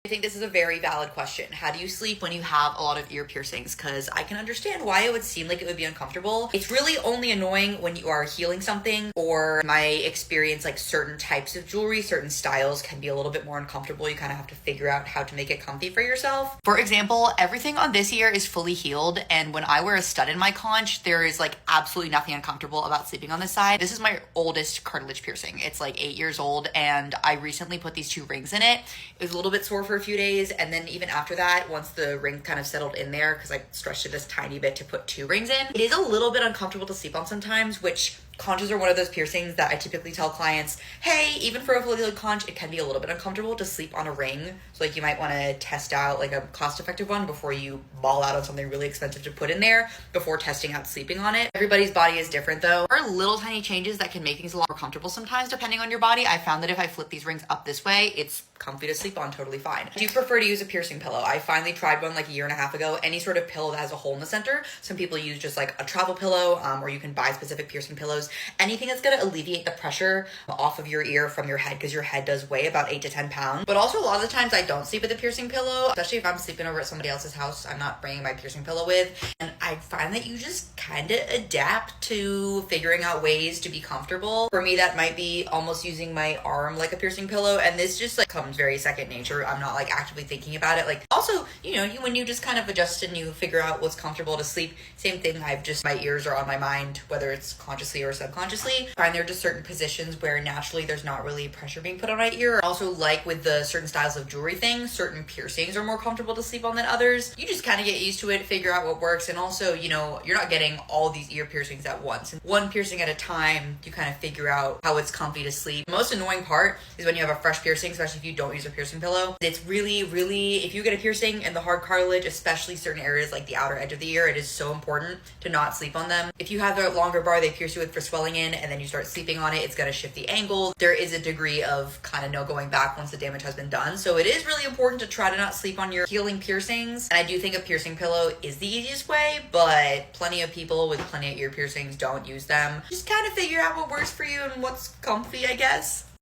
I think this is a very valid question. How do you sleep when you have a lot of ear piercings? Because I can understand why it would seem like it would be uncomfortable. It's really only annoying when you are healing something, or in my experience, like certain types of jewelry, certain styles can be a little bit more uncomfortable. You kind of have to figure out how to make it comfy for yourself. For example, everything on this ear is fully healed, and when I wear a stud in my conch, there is like absolutely nothing uncomfortable about sleeping on this side. This is my oldest cartilage piercing. It's like 8 years old, and I recently put these 2 rings in it. It was a little bit sore for a few days, and then even after that, once the ring kind of settled in there, because I stretched it this tiny bit to put 2 rings in, it is a little bit uncomfortable to sleep on sometimes, which conches are one of those piercings that I typically tell clients, hey, even for a fully healed conch, it can be a little bit uncomfortable to sleep on a ring. So like you might want to test out like a cost-effective one before you ball out on something really expensive to put in there before testing out sleeping on it. Everybody's body is different though. There are little tiny changes that can make things a lot more comfortable sometimes depending on your body. I found that if I flip these rings up this way, it's comfy to sleep on totally fine. Do you prefer to use a piercing pillow? I finally tried one like a year and a half ago. Any sort of pillow that has a hole in the center. Some people use just like a travel pillow, or you can buy specific piercing pillows. Anything that's gonna alleviate the pressure off of your ear from your head, because your head does weigh about 8 to 10 pounds. But also a lot of the times I don't sleep with a piercing pillow, especially if I'm sleeping over at somebody else's house I'm not bringing my piercing pillow with. And I find that you just kind of adapt to figuring out ways to be comfortable. For me, that might be almost using my arm like a piercing pillow, and this just like comes very second nature. I'm not like actively thinking about it. Like also, you know, when you just kind of adjust and you figure out what's comfortable to sleep, same thing. I've just, my ears are on my mind, whether it's consciously or subconsciously. I find there are just certain positions where naturally there's not really pressure being put on my ear. Also, like with the certain styles of jewelry things, certain piercings are more comfortable to sleep on than others. You just kind of get used to it, figure out what works. And also, you know, you're not getting all these ear piercings at once. And one piercing at a time, you kind of figure out how it's comfy to sleep. The most annoying part is when you have a fresh piercing, especially if you don't use a piercing pillow. It's really, if you get a piercing in the hard cartilage, especially certain areas like the outer edge of the ear, it is so important to not sleep on them. If you have the longer bar they pierce you with for swelling in, and then you start sleeping on it, it's gonna shift the angle. There is a degree of kind of no going back once the damage has been done. So it is really important to try to not sleep on your healing piercings. And I do think a piercing pillow is the easiest way, but plenty of people with plenty of ear piercings don't use them. Just kind of figure out what works for you and what's comfy, I guess.